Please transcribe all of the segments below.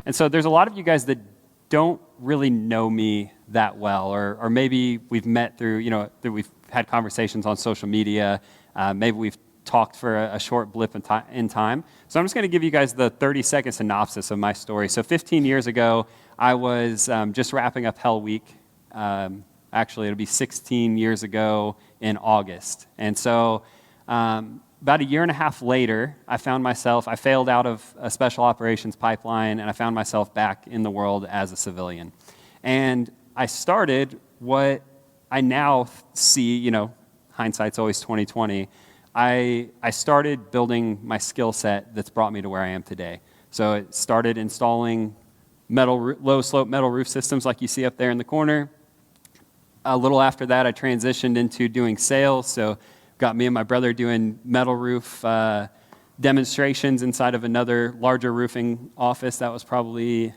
And so there's a lot of you guys that don't really know me that well, or maybe we've met through, that we've had conversations on social media. Maybe we've talked for a short blip in time. So I'm just going to give you guys the 30-second synopsis of my story. So 15 years ago, I was just wrapping up Hell Week. Actually, it'll be 16 years ago in August. And so about a year and a half later, I failed out of a special operations pipeline, and I found myself back in the world as a civilian. And I started what I now see, hindsight's always 2020. I started building my skill set that's brought me to where I am today. So it started installing low-slope metal roof systems like you see up there in the corner. A little after that, I transitioned into doing sales. So got me and my brother doing metal roof demonstrations inside of another larger roofing office. That was probably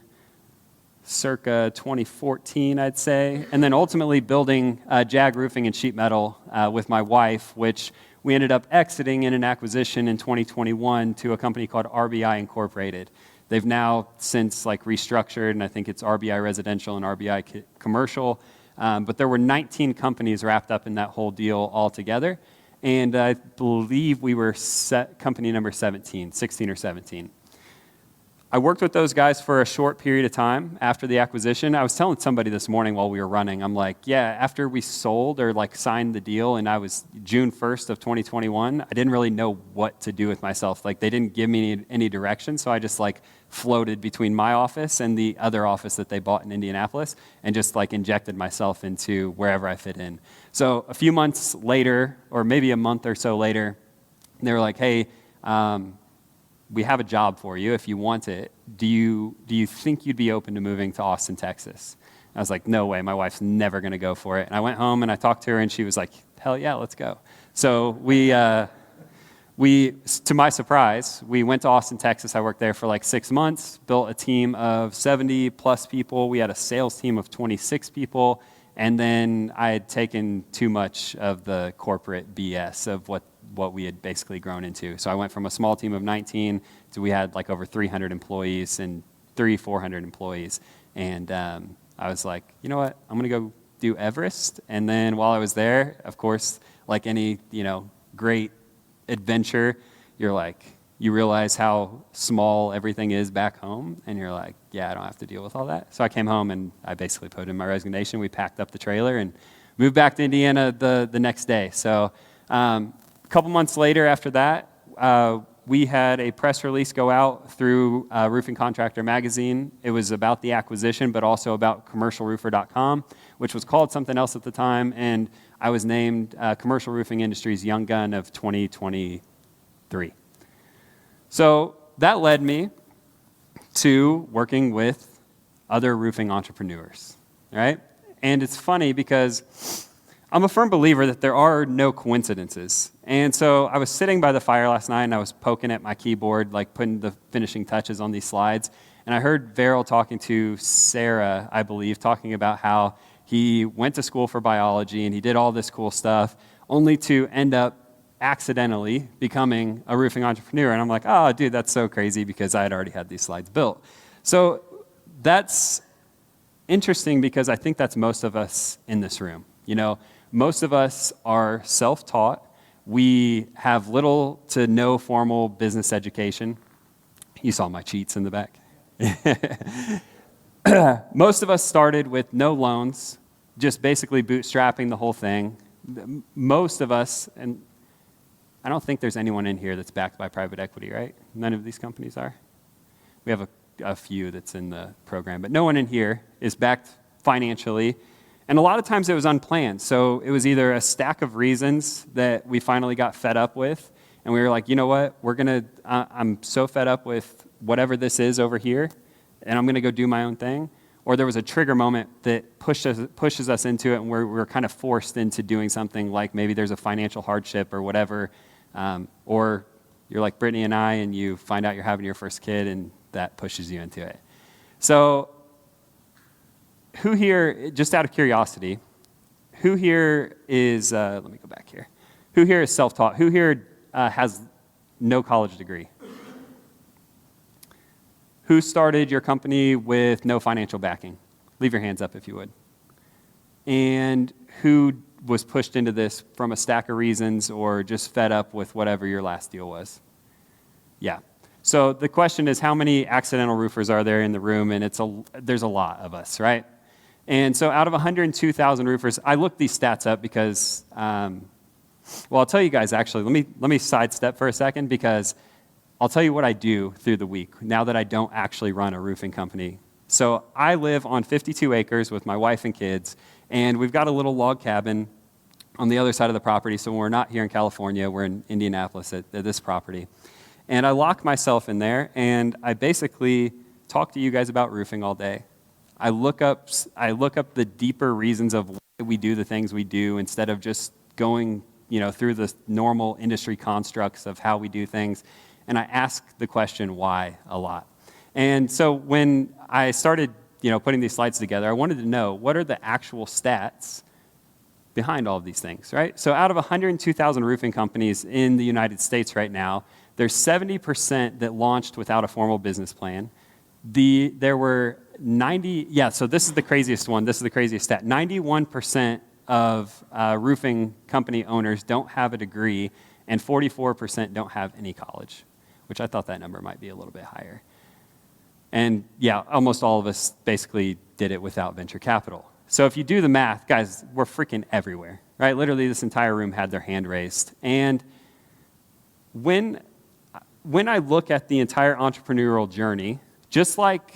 circa 2014, I'd say. And then ultimately building Jag Roofing and Sheet Metal with my wife, which we ended up exiting in an acquisition in 2021 to a company called RBI Incorporated. They've now since restructured, and I think it's RBI Residential and RBI Commercial. But there were 19 companies wrapped up in that whole deal altogether. And I believe we were company number 16 or 17. I worked with those guys for a short period of time after the acquisition. I was telling somebody this morning while we were running, I'm like, yeah, after we sold or signed the deal, and I was June 1st of 2021, I didn't really know what to do with myself. They didn't give me any direction, so I just floated between my office and the other office that they bought in Indianapolis and just injected myself into wherever I fit in. So a few months later, or maybe a month or so later, they were like, hey, we have a job for you if you want it. Do you think you'd be open to moving to Austin, Texas? I was like, no way, my wife's never going to go for it. And I went home and I talked to her and she was like, hell yeah, let's go. So we, to my surprise, we went to Austin, Texas. I worked there for 6 months, built a team of 70 plus people. We had a sales team of 26 people. And then I had taken too much of the corporate BS of what we had basically grown into. So I went from a small team of 19 to we had over 300 employees and 400 employees. And I was like, you know what, I'm going to go do Everest. And then while I was there, of course, like any, great adventure, you realize how small everything is back home, and you're like, yeah, I don't have to deal with all that. So I came home and I basically put in my resignation. We packed up the trailer and moved back to Indiana the next day. So a couple months later after that, we had a press release go out through Roofing Contractor Magazine. It was about the acquisition, but also about commercialroofer.com, which was called something else at the time, and I was named Commercial Roofing Industry's Young Gun of 2023. So that led me to working with other roofing entrepreneurs, right? And it's funny because I'm a firm believer that there are no coincidences. And so I was sitting by the fire last night and I was poking at my keyboard, putting the finishing touches on these slides. And I heard Veril talking to Sarah, I believe, talking about how he went to school for biology and he did all this cool stuff, only to end up accidentally becoming a roofing entrepreneur. And I'm like, oh, dude, that's so crazy because I had already had these slides built. So that's interesting because I think that's most of us in this room. Most of us are self-taught. We have little to no formal business education. You saw my cheats in the back. Most of us started with no loans, just basically bootstrapping the whole thing. Most of us, and I don't think there's anyone in here that's backed by private equity, right? None of these companies are. We have a few that's in the program, but no one in here is backed financially. And a lot of times it was unplanned. So it was either a stack of reasons that we finally got fed up with, and we were like, you know what, I'm so fed up with whatever this is over here, and I'm going to go do my own thing. Or there was a trigger moment that pushes us into it, and we're kind of forced into doing something, like maybe there's a financial hardship or whatever. Or you're like Brittany and I, and you find out you're having your first kid, and that pushes you into it. So who here, just out of curiosity, who here is, let me go back here. Who here is self-taught? Who here has no college degree? Who started your company with no financial backing? Leave your hands up if you would. And who was pushed into this from a stack of reasons or just fed up with whatever your last deal was? Yeah. So the question is, how many accidental roofers are there in the room? And there's a lot of us, right? And so out of 102,000 roofers, I looked these stats up because, well, I'll tell you guys actually, let me sidestep for a second because I'll tell you what I do through the week now that I don't actually run a roofing company. So I live on 52 acres with my wife and kids, and we've got a little log cabin on the other side of the property. So when we're not here in California, we're in Indianapolis at this property. And I lock myself in there, and I basically talk to you guys about roofing all day. I look up the deeper reasons of why we do the things we do instead of just going, through the normal industry constructs of how we do things. And I ask the question why a lot. And so when I started, putting these slides together, I wanted to know what are the actual stats behind all of these things, right? So out of 102,000 roofing companies in the United States right now, there's 70% that launched without a formal business plan. There were 90, so this is the craziest one. This is the craziest stat. 91% of roofing company owners don't have a degree, and 44% don't have any college, which I thought that number might be a little bit higher. And almost all of us basically did it without venture capital. So if you do the math, guys, we're freaking everywhere, right? Literally this entire room had their hand raised. And when I look at the entire entrepreneurial journey, just like,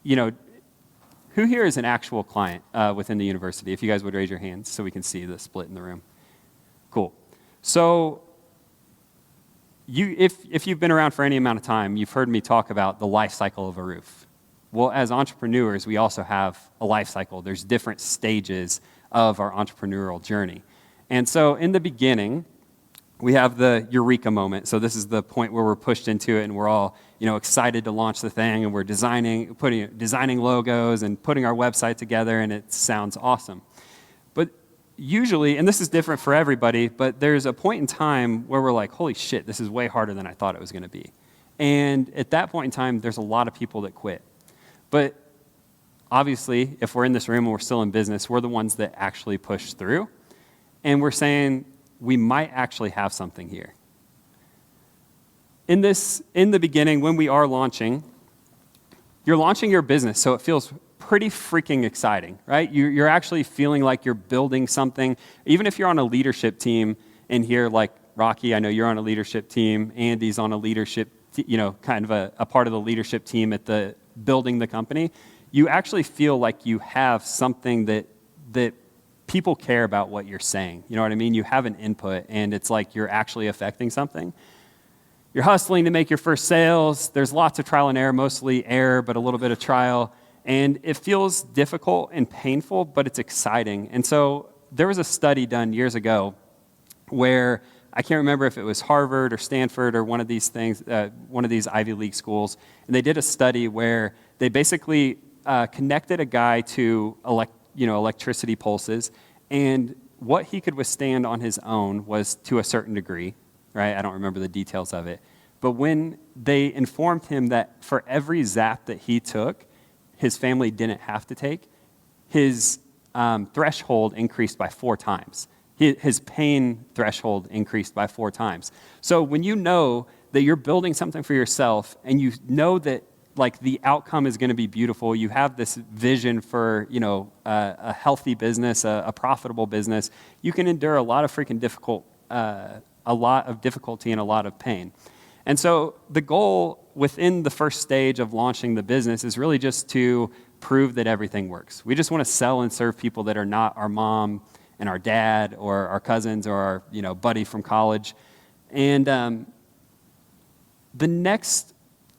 who here is an actual client within the university? If you guys would raise your hands so we can see the split in the room. Cool. So if you've been around for any amount of time, you've heard me talk about the life cycle of a roof. Well, as entrepreneurs, we also have a life cycle. There's different stages of our entrepreneurial journey. And so in the beginning, we have the eureka moment. So this is the point where we're pushed into it and we're all, excited to launch the thing, and we're designing logos and putting our website together, and it sounds awesome. But usually, and this is different for everybody, but there's a point in time where we're like, holy shit, this is way harder than I thought it was going to be. And at that point in time, there's a lot of people that quit. But obviously, if we're in this room and we're still in business, we're the ones that actually push through. And we're saying, we might actually have something here. In the beginning, when we are launching, you're launching your business, so it feels pretty freaking exciting, right? You're actually feeling like you're building something. Even if you're on a leadership team in here, like Rocky, I know you're on a leadership team. Andy's on a leadership, kind of a part of the leadership team at the building the company. You actually feel like you have something that people care about what you're saying. You know what I mean? You have an input, and it's like you're actually affecting something. You're hustling to make your first sales. There's lots of trial and error, mostly error, but a little bit of trial. And it feels difficult and painful, but it's exciting. And so there was a study done years ago where I can't remember if it was Harvard or Stanford or one of these things, one of these Ivy League schools. And they did a study where they basically connected a guy to electricity pulses, and what he could withstand on his own was to a certain degree, right? I don't remember the details of it. But when they informed him that for every zap that he took, his family didn't have to take, his threshold increased by 4 times. His pain threshold increased by 4 times. So when you know that you're building something for yourself and you know that the outcome is going to be beautiful, you have this vision for a healthy business, a profitable business, you can endure a lot of difficulty and a lot of pain. And so the goal within the first stage of launching the business is really just to prove that everything works. We just want to sell and serve people that are not our mom and our dad or our cousins or our buddy from college. And the next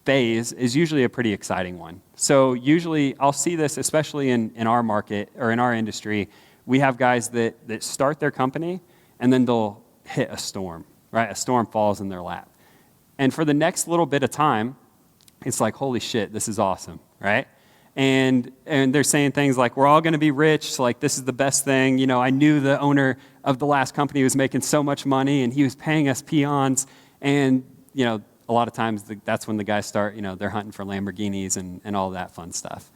phase is usually a pretty exciting one. So usually I'll see this, especially in our market or in our industry, we have guys that start their company and then they'll hit a storm, right? A storm falls in their lap. And for the next little bit of time, it's like, holy shit, this is awesome, right? And they're saying things like, we're all going to be rich, so this is the best thing. I knew the owner of the last company was making so much money and he was paying us peons. And, a a lot of times that's when the guys start, they're hunting for Lamborghinis and all that fun stuff.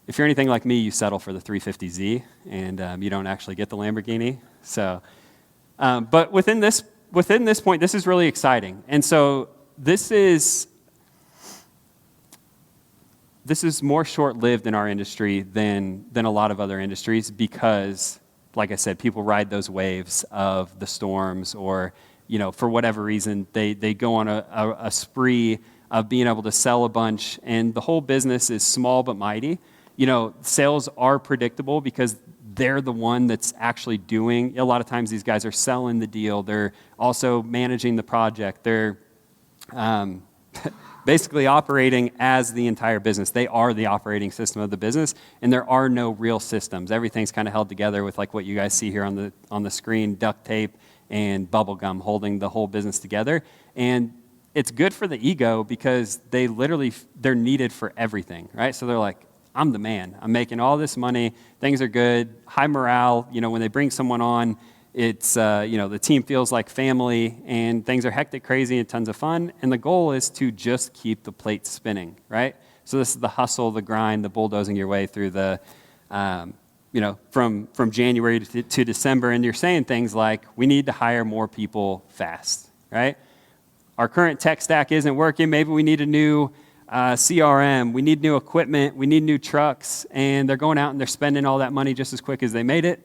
If you're anything like me, you settle for the 350Z, and you don't actually get the Lamborghini. So, but within this point, this is really exciting. And so this is more short-lived in our industry than a lot of other industries because, like I said, people ride those waves of the storms or, for whatever reason, they go on a spree of being able to sell a bunch, and the whole business is small but mighty. Sales are predictable because they're the one that's actually doing. A lot of times these guys are selling the deal. They're also managing the project. They're basically operating as the entire business. They are the operating system of the business, and there are no real systems. Everything's kind of held together with like what you guys see here on the screen, duct tape and bubble gum holding the whole business together. And it's good for the ego because they're needed for everything, right? So they're like, I'm the man. I'm making all this money. Things are good. High morale. When they bring someone on, it's, the team feels like family, and things are hectic, crazy, and tons of fun. And the goal is to just keep the plate spinning, right? So this is the hustle, the grind, the bulldozing your way through the, from January to December. And you're saying things like, we need to hire more people fast, right? Our current tech stack isn't working. Maybe we need a new CRM. We need new equipment. We need new trucks. And they're going out and they're spending all that money just as quick as they made it.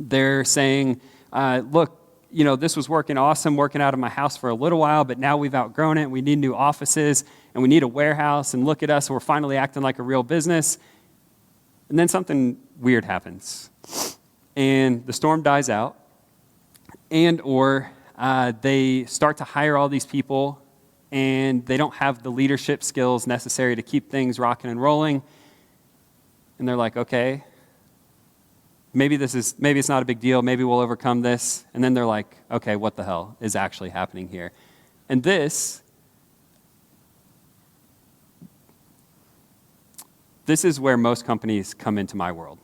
They're saying, look, this was working awesome, working out of my house for a little while, but now we've outgrown it. We need new offices, and we need a warehouse, and look at us, we're finally acting like a real business. And then something weird happens, and the storm dies out, or they start to hire all these people, and they don't have the leadership skills necessary to keep things rocking and rolling, and they're like, okay, maybe it's not a big deal. Maybe we'll overcome this. And then they're like, okay, what the hell is actually happening here? And this is where most companies come into my world.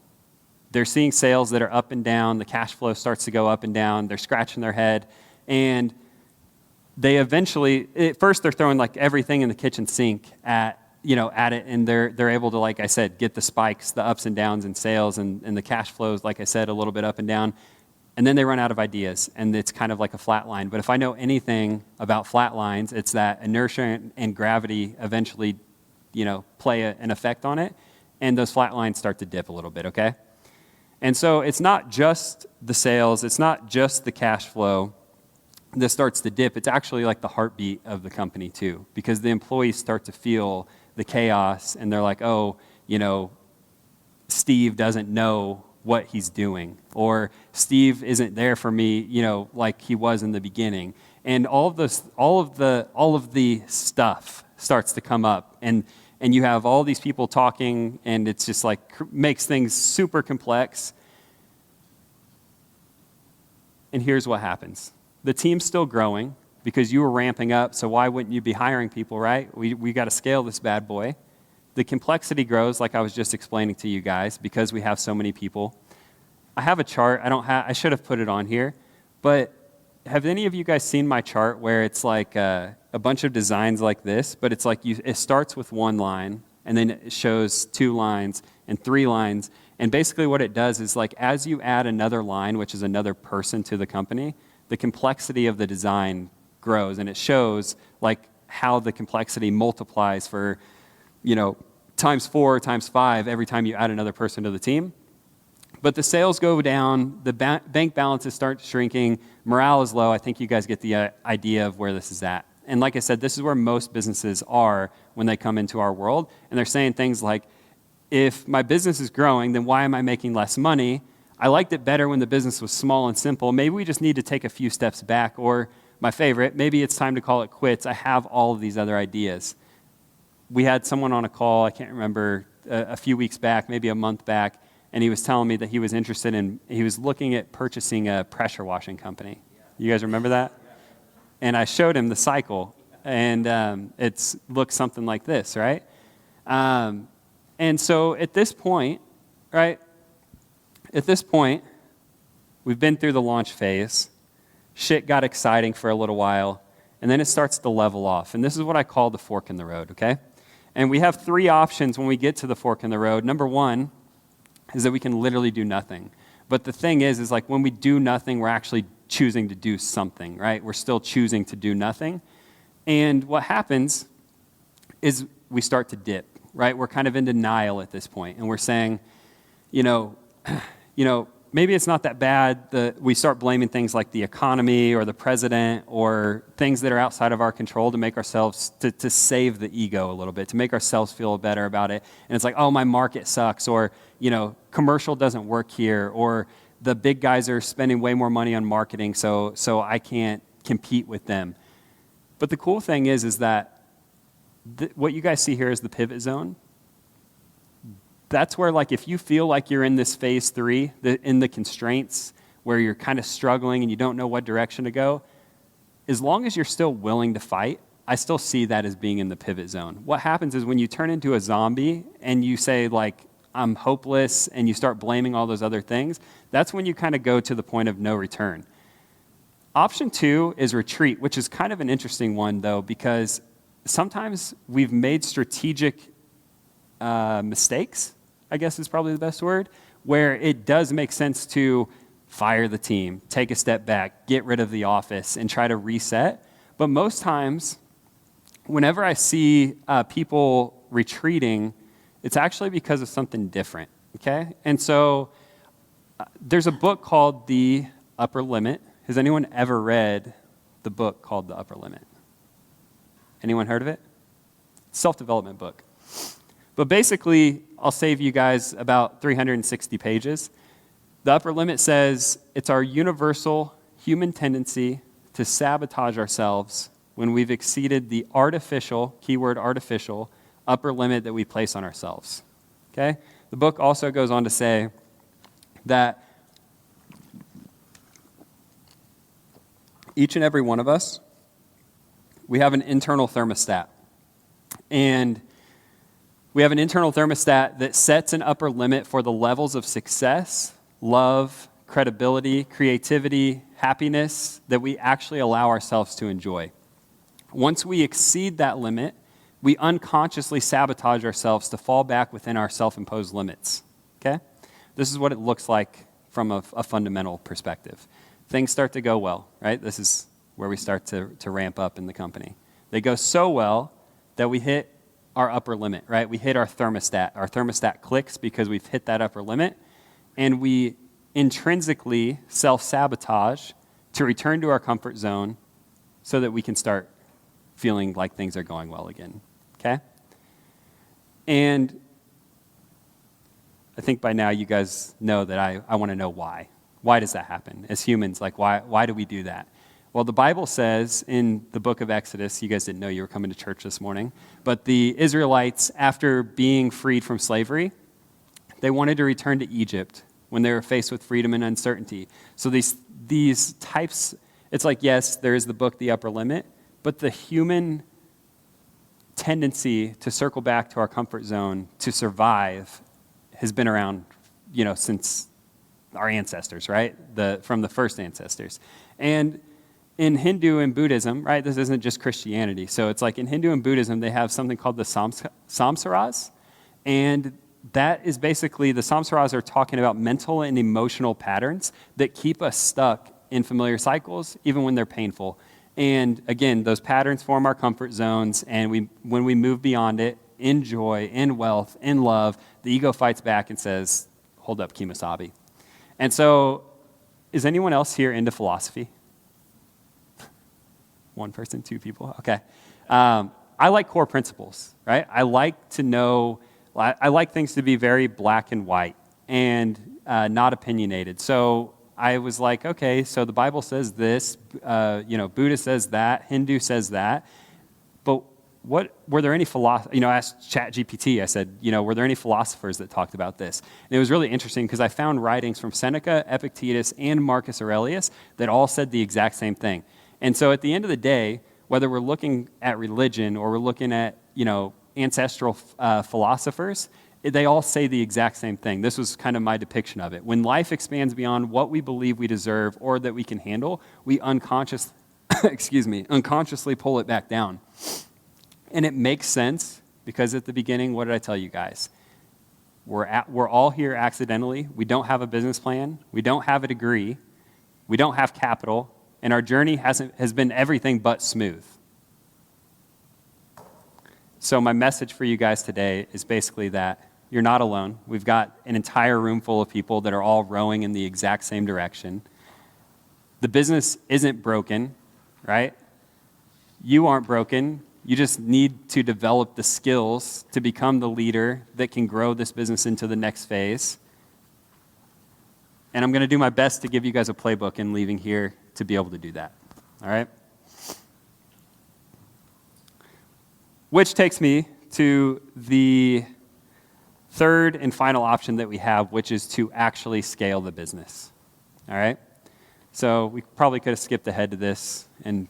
They're seeing sales that are up and down. The cash flow starts to go up and down. They're scratching their head. And they eventually, at first they're throwing like everything in the kitchen sink at it, and they're able to, like I said, get the spikes, the ups and downs in sales, and the cash flows, like I said, a little bit up and down. And then they run out of ideas, and it's kind of like a flat line. But if I know anything about flat lines, it's that inertia and gravity eventually, play an effect on it, and those flat lines start to dip a little bit, okay? And so it's not just the sales, it's not just the cash flow that starts to dip. It's actually like the heartbeat of the company too, because the employees start to feel the chaos, and they're like, oh, Steve doesn't know what he's doing, or Steve isn't there for me, like he was in the beginning. And all of the stuff starts to come up, and you have all these people talking, and it's just like makes things super complex. And here's what happens. The team's still growing because you were ramping up, so why wouldn't you be hiring people, right? We got to scale this bad boy. The complexity grows, like I was just explaining to you guys, because we have so many people. I have a chart. I should have put it on here, but have any of you guys seen my chart where it's like a bunch of designs like this, but it's like it starts with one line, and then it shows 2 lines and 3 lines, and basically what it does is, like, as you add another line, which is another person to the company, the complexity of the design grows, and it shows like how the complexity multiplies for, times 4, times 5 every time you add another person to the team. But the sales go down, the bank balances start shrinking, morale is low. I think you guys get the idea of where this is at. And like I said, this is where most businesses are when they come into our world, and they're saying things like, if my business is growing, then why am I making less money? I liked it better when the business was small and simple. Maybe we just need to take a few steps back. Or my favorite, maybe it's time to call it quits. I have all of these other ideas. We had someone on a call, I can't remember, a few weeks back, maybe a month back, and he was telling me that he was he was looking at purchasing a pressure washing company. You guys remember that? And I showed him the cycle, and it looks something like this, right? And so at this point, right, we've been through the launch phase. Shit got exciting for a little while. and then it starts to level off. And this is what I call the fork in the road, okay? And we have three options when we get to the fork in the road. Number one is that we can literally do nothing. But the thing is like when we do nothing, we're actually choosing to do something, right? We're still choosing to do nothing. And what happens is we start to dip, right? We're kind of in denial at this point, and we're saying, maybe it's not that bad. We start blaming things like the economy or the president or things that are outside of our control to make ourselves, to save the ego a little bit, to make ourselves feel better about it. And it's like, oh, my market sucks, or, commercial doesn't work here, or the big guys are spending way more money on marketing, so I can't compete with them. But the cool thing is that what you guys see here is the pivot zone. That's where, like, if you feel like you're in this phase 3, in the constraints, where you're kind of struggling and you don't know what direction to go, as long as you're still willing to fight, I still see that as being in the pivot zone. What happens is when you turn into a zombie and you say, like, I'm hopeless, and you start blaming all those other things, that's when you kind of go to the point of no return. Option 2 is retreat, which is kind of an interesting one, though, because sometimes we've made strategic mistakes, I guess is probably the best word, where it does make sense to fire the team, take a step back, get rid of the office, and try to reset. But most times, whenever I see people retreating, it's actually because of something different, okay? And so there's a book called The Upper Limit. Has anyone ever read the book called The Upper Limit? Anyone heard of it? Self-development book. But basically, I'll save you guys about 360 pages. The upper limit says it's our universal human tendency to sabotage ourselves when we've exceeded the artificial, keyword artificial, upper limit that we place on ourselves. Okay? The book also goes on to say that each and every one of us, we have an internal thermostat. And we have an internal thermostat that sets an upper limit for the levels of success, love, credibility, creativity, happiness that we actually allow ourselves to enjoy. Once we exceed that limit, we unconsciously sabotage ourselves to fall back within our self-imposed limits. Okay? This is what it looks like from a fundamental perspective. Things start to go well, right? This is where we start to ramp up in the company. They go so well that we hit our upper limit, right? We hit our thermostat. Our thermostat clicks because we've hit that upper limit, and we intrinsically self-sabotage to return to our comfort zone so that we can start feeling like things are going well again, okay? And I think by now you guys know that I want to know why. Why does that happen? As humans, like why do we do that? Well, the Bible says in the book of Exodus, you guys didn't know you were coming to church this morning, but the Israelites, after being freed from slavery, they wanted to return to Egypt when they were faced with freedom and uncertainty. So these types, it's like, yes, there is the book, The Upper Limit, but the human tendency to circle back to our comfort zone to survive has been around, since our ancestors, right? From the first ancestors. And in Hindu and Buddhism, right, this isn't just Christianity. So it's like in Hindu and Buddhism, they have something called the samsaras. And that is basically, the samsaras are talking about mental and emotional patterns that keep us stuck in familiar cycles, even when they're painful. And again, those patterns form our comfort zones. And when we move beyond it, in joy, in wealth, in love, the ego fights back and says, hold up, Kemosabe. And so, is anyone else here into philosophy? One person, two people, okay. I like core principles, right? I like to know, I like things to be very black and white and not opinionated. So I was like, okay, so the Bible says this, Buddha says that, Hindu says that, but were there any philosophers, I asked ChatGPT, I said, were there any philosophers that talked about this? And it was really interesting because I found writings from Seneca, Epictetus, and Marcus Aurelius that all said the exact same thing. And so at the end of the day, whether we're looking at religion or we're looking at, ancestral philosophers, they all say the exact same thing. This was kind of my depiction of it. When life expands beyond what we believe we deserve or that we can handle, we unconsciously excuse me, unconsciously pull it back down. And it makes sense because at the beginning, what did I tell you guys? We're all here accidentally. We don't have a business plan. We don't have a degree. We don't have capital. And our journey has been everything but smooth. So my message for you guys today is basically that you're not alone. We've got an entire room full of people that are all rowing in the exact same direction. The business isn't broken, right? You aren't broken. You just need to develop the skills to become the leader that can grow this business into the next phase. And I'm going to do my best to give you guys a playbook in leaving here to be able to do that. All right? Which takes me to the third and final option that we have, which is to actually scale the business. All right? So we probably could have skipped ahead to this and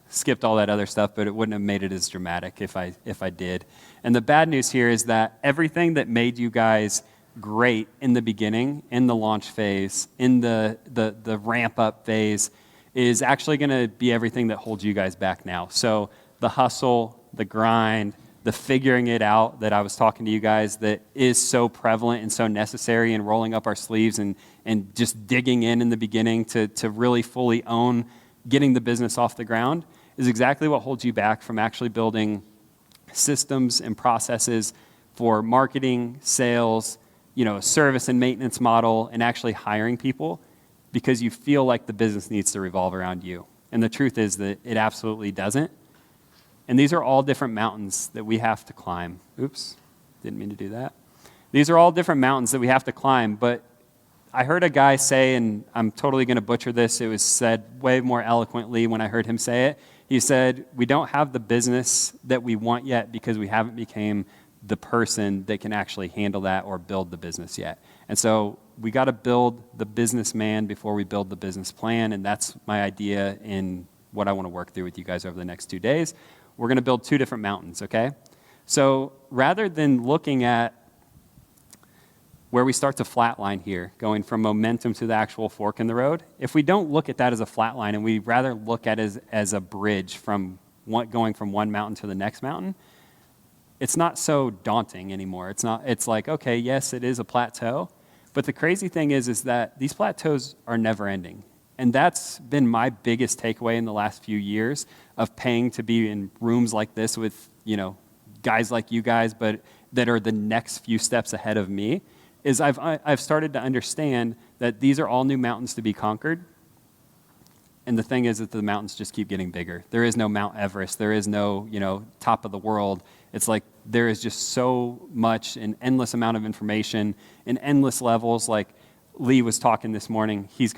skipped all that other stuff, but it wouldn't have made it as dramatic if I did. And the bad news here is that everything that made you guys great in the beginning, in the launch phase, in the ramp-up phase, is actually going to be everything that holds you guys back now. So the hustle, the grind, the figuring it out that I was talking to you guys that is so prevalent and so necessary in rolling up our sleeves and just digging in the beginning to really fully own getting the business off the ground is exactly what holds you back from actually building systems and processes for marketing, sales, a service and maintenance model, and actually hiring people because you feel like the business needs to revolve around you. And the truth is that it absolutely doesn't. And these are all different mountains that we have to climb. Oops, didn't mean to do that. These are all different mountains that we have to climb, but I heard a guy say, and I'm totally going to butcher this, it was said way more eloquently when I heard him say it. He said, we don't have the business that we want yet because we haven't become the person that can actually handle that or build the business yet. And so we got to build the businessman before we build the business plan, and that's my idea in what I want to work through with you guys over the next 2 days. We're going to build 2 different mountains, okay? So rather than looking at where we start to flatline here, going from momentum to the actual fork in the road, if we don't look at that as a flatline and we rather look at it as a bridge from going from one mountain to the next mountain, it's not so daunting anymore. It's like, okay, yes, it is a plateau, but the crazy thing is that these plateaus are never ending. And that's been my biggest takeaway in the last few years of paying to be in rooms like this with, guys like you guys, but that are the next few steps ahead of me, is I've started to understand that these are all new mountains to be conquered. And the thing is that the mountains just keep getting bigger. There is no Mount Everest. There is no, top of the world. It's like there is just so much, an endless amount of information in endless levels. Like Lee was talking this morning, he's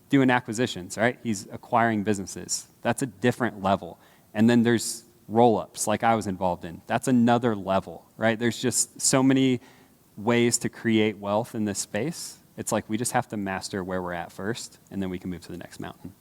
doing acquisitions, right? He's acquiring businesses. That's a different level. And then there's roll-ups like I was involved in. That's another level, right? There's just so many ways to create wealth in this space. It's like we just have to master where we're at first, and then we can move to the next mountain.